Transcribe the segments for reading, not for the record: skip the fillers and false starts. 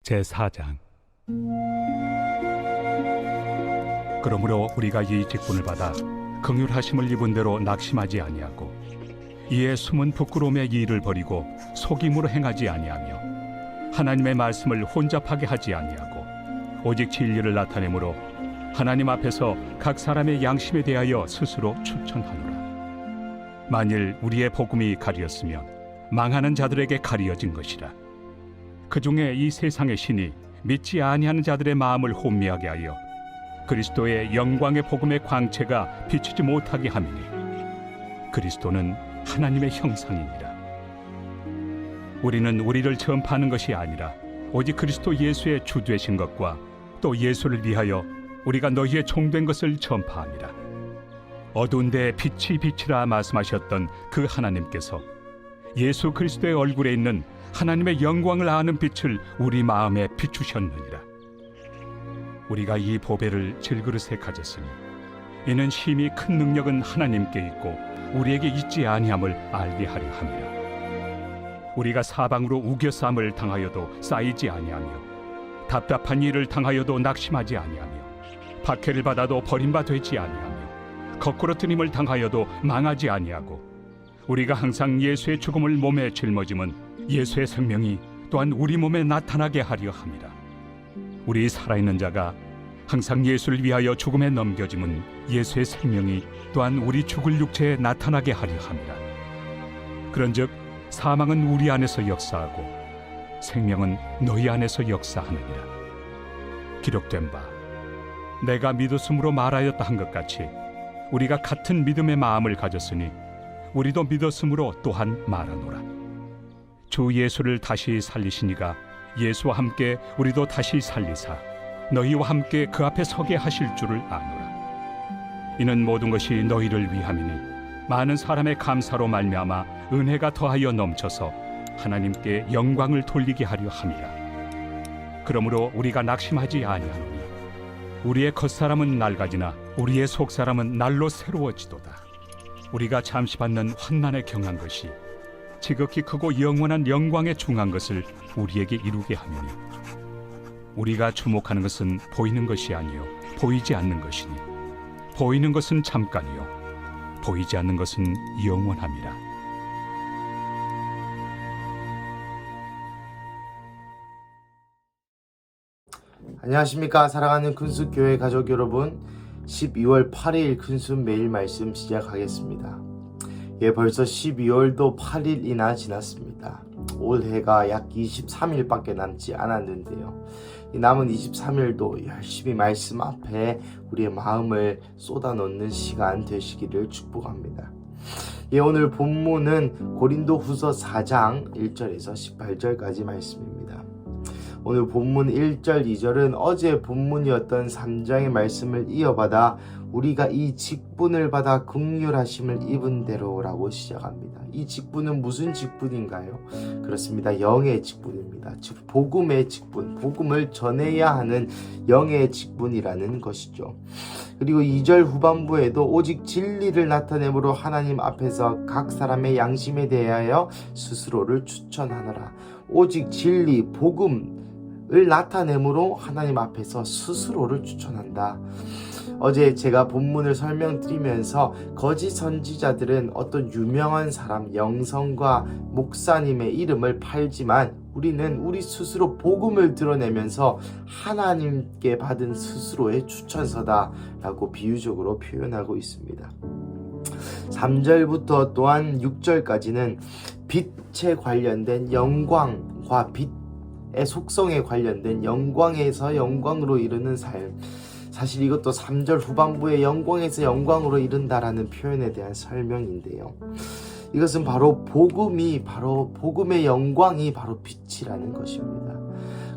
제4장. 그러므로 우리가 이 직분을 받아 긍휼하심을 입은 대로 낙심하지 아니하고 이에 숨은 부끄러움의 일을 버리고 속임으로 행하지 아니하며 하나님의 말씀을 혼잡하게 하지 아니하고 오직 진리를 나타내므로 하나님 앞에서 각 사람의 양심에 대하여 스스로 추천하노라. 만일 우리의 복음이 가리었으면 망하는 자들에게 가리어진 것이라. 그 중에 이 세상의 신이 믿지 아니하는 자들의 마음을 혼미하게 하여 그리스도의 영광의 복음의 광채가 비추지 못하게 함이니 그리스도는 하나님의 형상이니라. 우리는 우리를 전파하는 것이 아니라 오직 그리스도 예수의 주 되신 것과 또 예수를 위하여 우리가 너희의 종된 것을 전파함이라. 어두운 데에 빛이 빛이라 말씀하셨던 그 하나님께서 예수 그리스도의 얼굴에 있는 하나님의 영광을 아는 빛을 우리 마음에 비추셨느니라. 우리가 이 보배를 질그릇에 가졌으니 이는 심히 큰 능력은 하나님께 있고 우리에게 있지 아니함을 알게 하려 함이라. 우리가 사방으로 우겨싸움을 당하여도 쌓이지 아니하며 답답한 일을 당하여도 낙심하지 아니하며 박해를 받아도 버림받지 아니하며 거꾸로 뜨림을 당하여도 망하지 아니하고 우리가 항상 예수의 죽음을 몸에 짊어짐은 예수의 생명이 또한 우리 몸에 나타나게 하려 함이라. 우리 살아있는 자가 항상 예수를 위하여 죽음에 넘겨짐은 예수의 생명이 또한 우리 죽을 육체에 나타나게 하려 함이라. 그런즉 사망은 우리 안에서 역사하고 생명은 너희 안에서 역사하느니라. 기록된 바 내가 믿었으므로 말하였다 한 것 같이 우리가 같은 믿음의 마음을 가졌으니 우리도 믿었으므로 또한 말하노라. 주 예수를 다시 살리시니가 예수와 함께 우리도 다시 살리사 너희와 함께 그 앞에 서게 하실 줄을 아노라. 이는 모든 것이 너희를 위함이니 많은 사람의 감사로 말미암아 은혜가 더하여 넘쳐서 하나님께 영광을 돌리게 하려 함이라. 그러므로 우리가 낙심하지 아니하노니 우리의 겉사람은 낡아지나 우리의 속사람은 날로 새로워지도다. 우리가 잠시 받는 환난에 경한 것이 지극히 크고 영원한 영광에 중한 것을 우리에게 이루게 하느니 우리가 주목하는 것은 보이는 것이 아니요 보이지 않는 것이니 보이는 것은 잠깐이요 보이지 않는 것은 영원함이라. 안녕하십니까 사랑하는 큰숲교회 가족 여러분, 12월 8일 큰숲 매일 말씀 시작하겠습니다. 벌써 12월도 8일이나 지났습니다. 올해가 약 23일밖에 남지 않았는데요, 이 남은 23일도 열심히 말씀 앞에 우리의 마음을 쏟아놓는 시간 되시기를 축복합니다. 오늘 본문은 고린도 후서 4장 1절에서 18절까지 말씀입니다. 오늘 본문 1절 2절은 어제 본문이었던 3장의 말씀을 이어받아 우리가 이 직분을 받아 긍휼하심을 입은 대로라고 시작합니다. 이 직분은 무슨 직분인가요? 그렇습니다. 영의 직분입니다. 즉 복음의 직분, 복음을 전해야 하는 영의 직분이라는 것이죠. 그리고 2절 후반부에도 오직 진리를 나타내므로 하나님 앞에서 각 사람의 양심에 대하여 스스로를 추천하노라. 오직 진리, 복음을 나타내므로 하나님 앞에서 스스로를 추천한다. 어제 제가 본문을 설명드리면서 거짓 선지자들은 어떤 유명한 사람, 영성과 목사님의 이름을 팔지만 우리는 우리 스스로 복음을 드러내면서 하나님께 받은 스스로의 추천서다 라고 비유적으로 표현하고 있습니다. 3절부터 또한 6절까지는 빛에 관련된 영광과 빛의 속성에 관련된 영광에서 영광으로 이르는 삶, 사실 이것도 3절 후반부에 영광에서 영광으로 이른다라는 표현에 대한 설명인데요, 이것은 바로 복음의 영광이 바로 빛이라는 것입니다.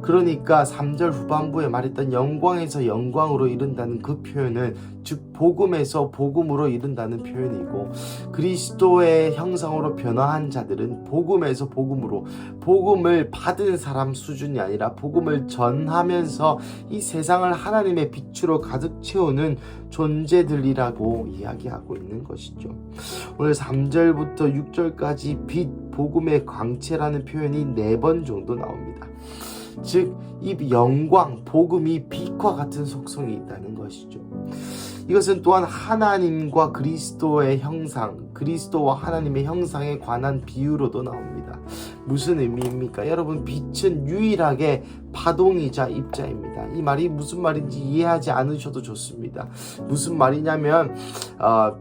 그러니까 3절 후반부에 말했던 영광에서 영광으로 이른다는 그 표현은 즉 복음에서 복음으로 이른다는 표현이고, 그리스도의 형상으로 변화한 자들은 복음에서 복음으로, 복음을 받은 사람 수준이 아니라 복음을 전하면서 이 세상을 하나님의 빛으로 가득 채우는 존재들이라고 이야기하고 있는 것이죠. 오늘 3절부터 6절까지 빛, 복음의 광채라는 표현이 4번 정도 나옵니다. 즉 이 영광, 복음이 빛과 같은 속성이 있다는 것이죠. 이것은 또한 하나님과 그리스도의 형상, 그리스도와 하나님의 형상에 관한 비유로도 나옵니다. 무슨 의미입니까? 여러분, 빛은 유일하게 파동이자 입자입니다. 이 말이 무슨 말인지 이해하지 않으셔도 좋습니다. 무슨 말이냐면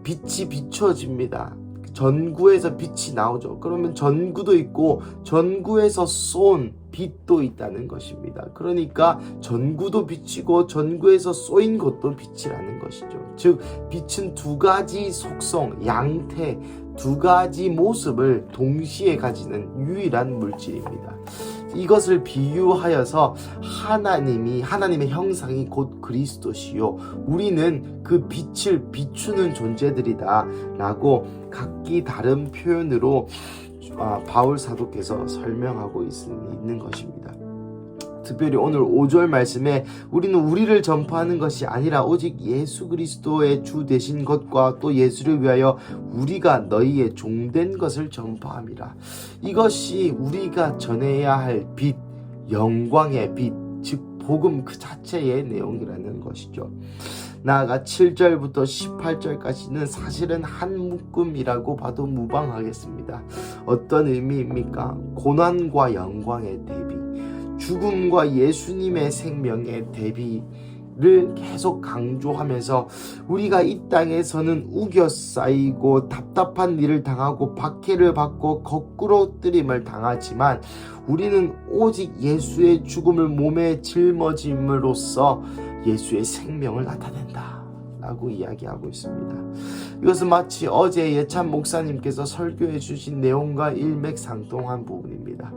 빛이 비춰집니다. 전구에서 빛이 나오죠. 그러면 전구도 있고 전구에서 쏜 빛도 있다는 것입니다. 그러니까 전구도 빛이고 전구에서 쏘인 것도 빛이라는 것이죠. 즉 빛은 두 가지 속성, 양태, 두 가지 모습을 동시에 가지는 유일한 물질입니다. 이것을 비유하여서 하나님의 형상이 곧 그리스도시요 우리는 그 빛을 비추는 존재들이다 라고 각기 다른 표현으로 바울 사도께서 설명하고 있는 것입니다. 특별히 오늘 5절 말씀에 우리는 우리를 전파하는 것이 아니라 오직 예수 그리스도의 주 되신 것과 또 예수를 위하여 우리가 너희의 종된 것을 전파함이라. 이것이 우리가 전해야 할 빛, 영광의 빛, 즉 복음 그 자체의 내용이라는 것이죠. 나아가 7절부터 18절까지는 사실은 한 묶음이라고 봐도 무방하겠습니다. 어떤 의미입니까? 고난과 영광의 대비, 죽음과 예수님의 생명의 대비를 계속 강조하면서 우리가 이 땅에서는 우겨싸이고 답답한 일을 당하고 박해를 받고 거꾸로 뜨림을 당하지만 우리는 오직 예수의 죽음을 몸에 짊어짐으로써 예수의 생명을 나타낸다 라고 이야기하고 있습니다. 이것은 마치 어제 예찬 목사님께서 설교해 주신 내용과 일맥상통한 부분입니다.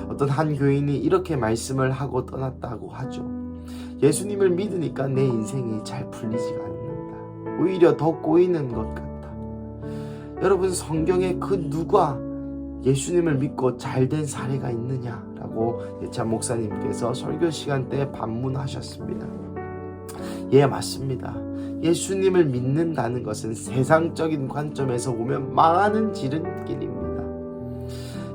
어떤 한 교인이 이렇게 말씀을 하고 떠났다고 하죠. 예수님을 믿으니까 내 인생이 잘 풀리지가 않는다. 오히려 더 꼬이는 것 같다. 여러분, 성경에 그 누가 예수님을 믿고 잘된 사례가 있느냐라고 예찬 목사님께서 설교 시간 때 반문하셨습니다. 예, 맞습니다. 예수님을 믿는다는 것은 세상적인 관점에서 보면 망하는 지름길입니다.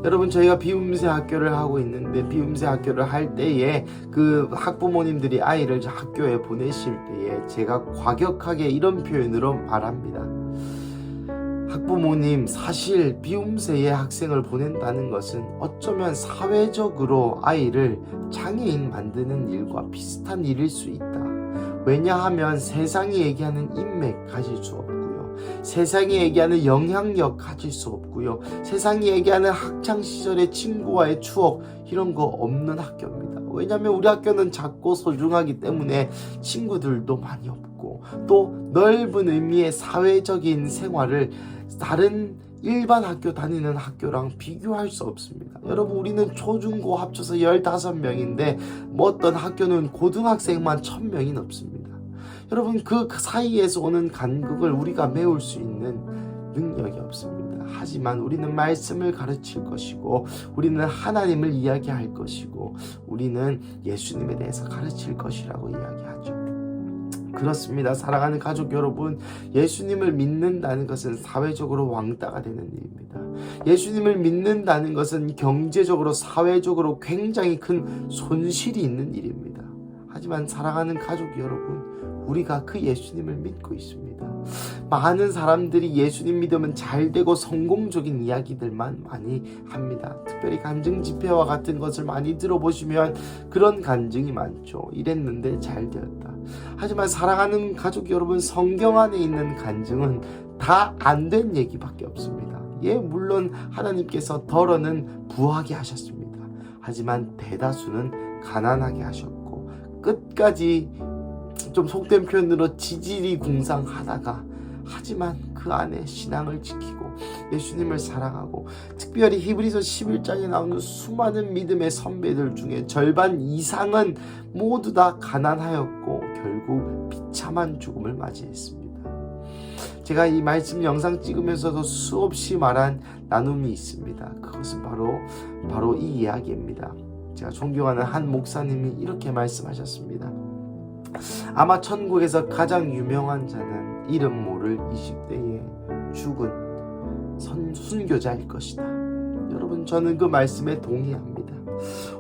여러분, 저희가 비움새 학교를 하고 있는데 비움새 학교를 할 때에 그 학부모님들이 아이를 학교에 보내실 때에 제가 과격하게 이런 표현으로 말합니다. 학부모님, 사실 비움새의 학생을 보낸다는 것은 어쩌면 사회적으로 아이를 장애인 만드는 일과 비슷한 일일 수 있다. 왜냐하면 세상이 얘기하는 인맥 가질 수 없고요. 세상이 얘기하는 영향력 가질 수 없고요. 세상이 얘기하는 학창시절의 친구와의 추억 이런 거 없는 학교입니다. 왜냐하면 우리 학교는 작고 소중하기 때문에 친구들도 많이 없고 또 넓은 의미의 사회적인 생활을 다른 일반 학교 다니는 학교랑 비교할 수 없습니다. 여러분, 우리는 초중고 합쳐서 15명인데 어떤 학교는 고등학생만 1000명이 넘습니다. 여러분, 그 사이에서 오는 간극을 우리가 메울 수 있는 능력이 없습니다. 하지만 우리는 말씀을 가르칠 것이고 우리는 하나님을 이야기할 것이고 우리는 예수님에 대해서 가르칠 것이라고 이야기하죠. 그렇습니다. 사랑하는 가족 여러분, 예수님을 믿는다는 것은 사회적으로 왕따가 되는 일입니다. 예수님을 믿는다는 것은 경제적으로 사회적으로 굉장히 큰 손실이 있는 일입니다. 하지만 사랑하는 가족 여러분, 우리가 그 예수님을 믿고 있습니다. 많은 사람들이 예수님 믿으면 잘되고 성공적인 이야기들만 많이 합니다. 특별히 간증 집회와 같은 것을 많이 들어보시면 그런 간증이 많죠. 이랬는데 잘되었다. 하지만 사랑하는 가족 여러분, 성경 안에 있는 간증은 다 안 된 얘기밖에 없습니다. 예, 물론 하나님께서 덜어는 부하게 하셨습니다. 하지만 대다수는 가난하게 하셨고 끝까지 좀 속된 표현으로 지질이 궁상하다가 하지만 그 안에 신앙을 지키고 예수님을 사랑하고 특별히 히브리서 11장에 나오는 수많은 믿음의 선배들 중에 절반 이상은 모두 다 가난하였고 결국 비참한 죽음을 맞이했습니다. 제가 이 말씀 영상 찍으면서도 수없이 말한 나눔이 있습니다. 그것은 바로 이 이야기입니다. 제가 존경하는 한 목사님이 이렇게 말씀하셨습니다. 아마 천국에서 가장 유명한 자는 이름 모를 20대에 죽은 순교자일 것이다. 여러분, 저는 그 말씀에 동의합니다.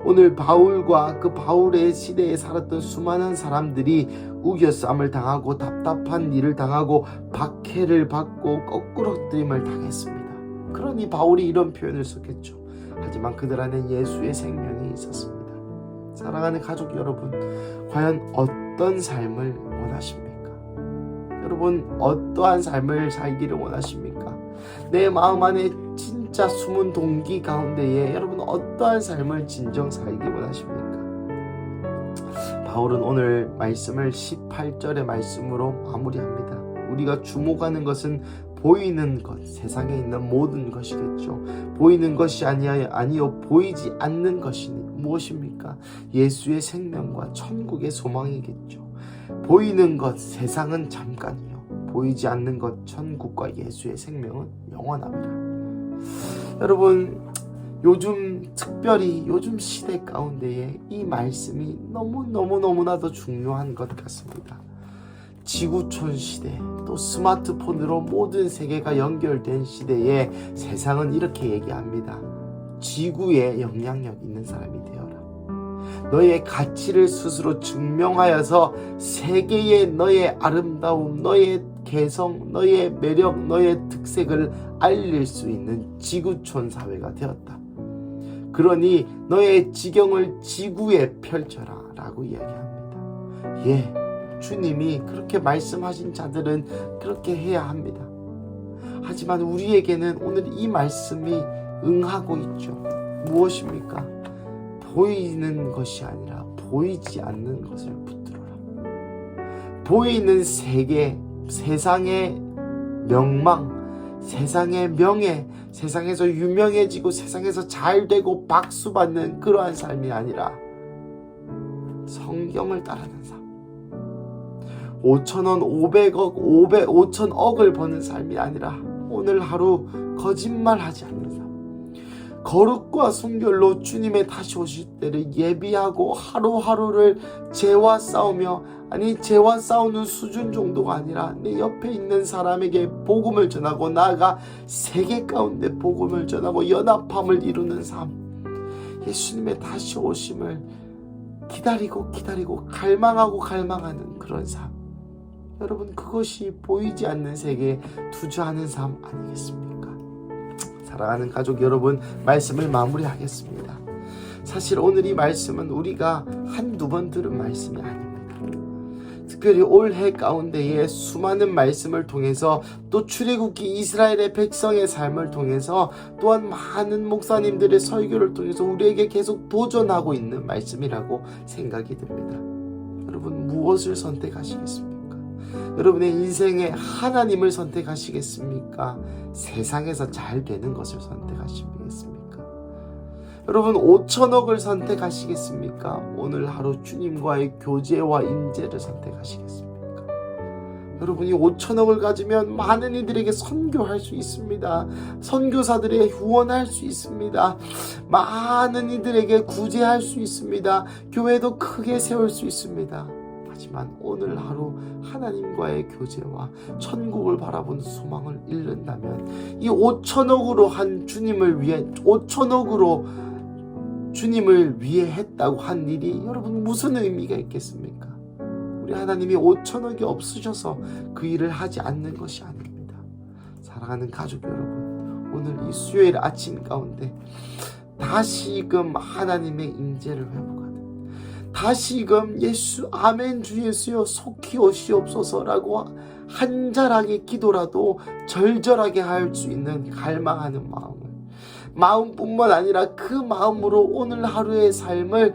오늘 바울과 그 바울의 시대에 살았던 수많은 사람들이 우겨쌈을 당하고 답답한 일을 당하고 박해를 받고 거꾸로뜨림을 당했습니다. 그러니 바울이 이런 표현을 썼겠죠. 하지만 그들 안에 예수의 생명이 있었습니다. 사랑하는 가족 여러분, 과연 어떤 삶을 원하십니까? 여러분, 어떠한 삶을 살기를 원하십니까? 내 마음 안에 진짜 숨은 동기 가운데에 여러분 어떠한 삶을 진정 살기 원하십니까? 바울은 오늘 말씀을 18절의 말씀으로 마무리합니다. 우리가 주목하는 것은 보이는 것, 세상에 있는 모든 것이겠죠. 보이는 것이 아니요 보이지 않는 것이니 무엇입니까? 예수의 생명과 천국의 소망이겠죠. 보이는 것, 세상은 잠깐이요. 보이지 않는 것, 천국과 예수의 생명은 영원합니다. 여러분, 특별히 요즘 시대 가운데에 이 말씀이 너무나도 중요한 것 같습니다. 지구촌 시대, 또 스마트폰으로 모든 세계가 연결된 시대에 세상은 이렇게 얘기합니다. 지구에 영향력 있는 사람이 되어라. 너의 가치를 스스로 증명하여서 세계에 너의 아름다움, 너의 개성, 너의 매력, 너의 특색을 알릴 수 있는 지구촌 사회가 되었다. 그러니 너의 지경을 지구에 펼쳐라 라고 이야기합니다. 예, 주님이 그렇게 말씀하신 자들은 그렇게 해야 합니다. 하지만 우리에게는 오늘 이 말씀이 응하고 있죠. 무엇입니까? 보이는 것이 아니라 보이지 않는 것을 붙들어라. 보이는 세계, 세상의 명망, 세상의 명예, 세상에서 유명해지고 세상에서 잘되고 박수받는 그러한 삶이 아니라 성경을 따르는 삶, 5천원, 500억, 5천억을 버는 삶이 아니라 오늘 하루 거짓말하지 않는 삶, 거룩과 순결로 주님의 다시 오실 때를 예비하고 하루하루를 죄와 싸우며, 죄와 싸우는 수준 정도가 아니라 내 옆에 있는 사람에게 복음을 전하고 나아가 세계 가운데 복음을 전하고 연합함을 이루는 삶, 예수님의 다시 오심을 기다리고 갈망하는 그런 삶, 여러분, 그것이 보이지 않는 세계에 투자하는 삶 아니겠습니까? 사랑하는 가족 여러분, 말씀을 마무리하겠습니다. 사실 오늘 이 말씀은 우리가 한두 번 들은 말씀이 아닙니다. 특별히 올해 가운데에 수많은 말씀을 통해서, 또 출애굽기 이스라엘의 백성의 삶을 통해서, 또한 많은 목사님들의 설교를 통해서 우리에게 계속 도전하고 있는 말씀이라고 생각이 듭니다. 여러분, 무엇을 선택하시겠습니까? 여러분의 인생에 하나님을 선택하시겠습니까? 세상에서 잘 되는 것을 선택하시겠습니까? 여러분, 5천억을 선택하시겠습니까? 오늘 하루 주님과의 교제와 임재를 선택하시겠습니까? 여러분이 5천억을 가지면 많은 이들에게 선교할 수 있습니다. 선교사들에게 후원할 수 있습니다. 많은 이들에게 구제할 수 있습니다. 교회도 크게 세울 수 있습니다. 하지만 오늘 하루 하나님과의 교제와 천국을 바라보는 소망을 잃는다면, 이 5천억으로 한 주님을 위해, 5천억으로 주님을 위해 했다고 한 일이 여러분 무슨 의미가 있겠습니까? 우리 하나님이 5천억이 없으셔서 그 일을 하지 않는 것이 아닙니다. 사랑하는 가족 여러분, 오늘 이 수요일 아침 가운데 다시금 하나님의 임재를 회복하는, 다시금 예수, 아멘 주 예수여 속히 오시옵소서라고 한절하게 기도라도 절절하게 할 수 있는 갈망하는 마음뿐만 아니라 그 마음으로 오늘 하루의 삶을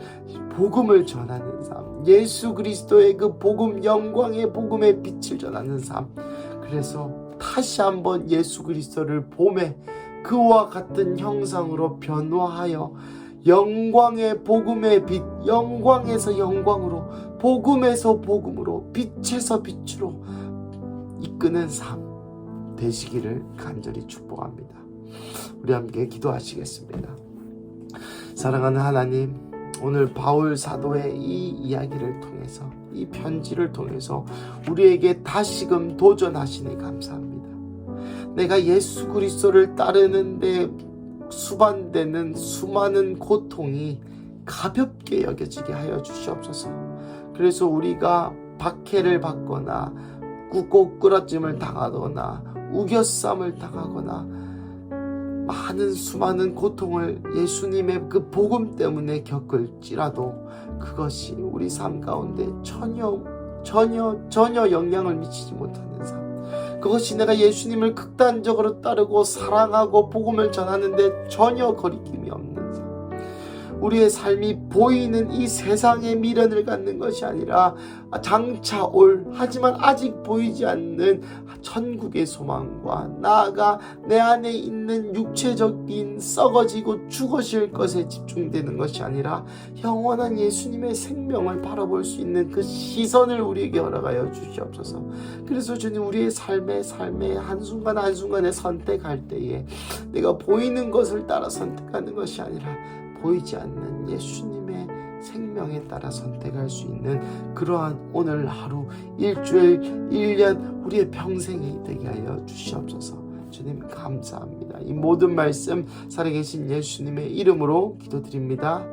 복음을 전하는 삶, 예수 그리스도의 그 복음, 영광의 복음의 빛을 전하는 삶, 그래서 다시 한번 예수 그리스도를 봄에 그와 같은 형상으로 변화하여 영광의 복음의 빛, 영광에서 영광으로, 복음에서 복음으로, 빛에서 빛으로 이끄는 삶 되시기를 간절히 축복합니다. 우리 함께 기도하시겠습니다. 사랑하는 하나님, 오늘 바울 사도의 이 이야기를 통해서, 이 편지를 통해서 우리에게 다시금 도전하시니 감사합니다. 내가 예수 그리스도를 따르는데 수반되는 수많은 고통이 가볍게 여겨지게 하여 주시옵소서. 그래서 우리가 박해를 받거나 꼬꾸라짐을 당하거나 우겨쌈을 당하거나 많은 수많은 고통을 예수님의 그 복음 때문에 겪을지라도 그것이 우리 삶 가운데 전혀 영향을 미치지 못하는 삶, 그것이 내가 예수님을 극단적으로 따르고 사랑하고 복음을 전하는데 전혀 거리낌이 없는 삶, 우리의 삶이 보이는 이 세상의 미련을 갖는 것이 아니라 장차 올 하지만 아직 보이지 않는 천국의 소망과 나아가 내 안에 있는 육체적인 썩어지고 죽어질 것에 집중되는 것이 아니라 영원한 예수님의 생명을 바라볼 수 있는 그 시선을 우리에게 허락하여 주시옵소서. 그래서 주님, 우리의 삶의 한순간 한순간에 선택할 때에 내가 보이는 것을 따라 선택하는 것이 아니라 보이지 않는 예수님의 생명에 따라 선택할 수 있는 그러한 오늘 하루, 일주일, 1년, 우리의 평생이 되게 하여 주시옵소서. 주님 감사합니다. 이 모든 말씀 살아계신 예수님의 이름으로 기도드립니다.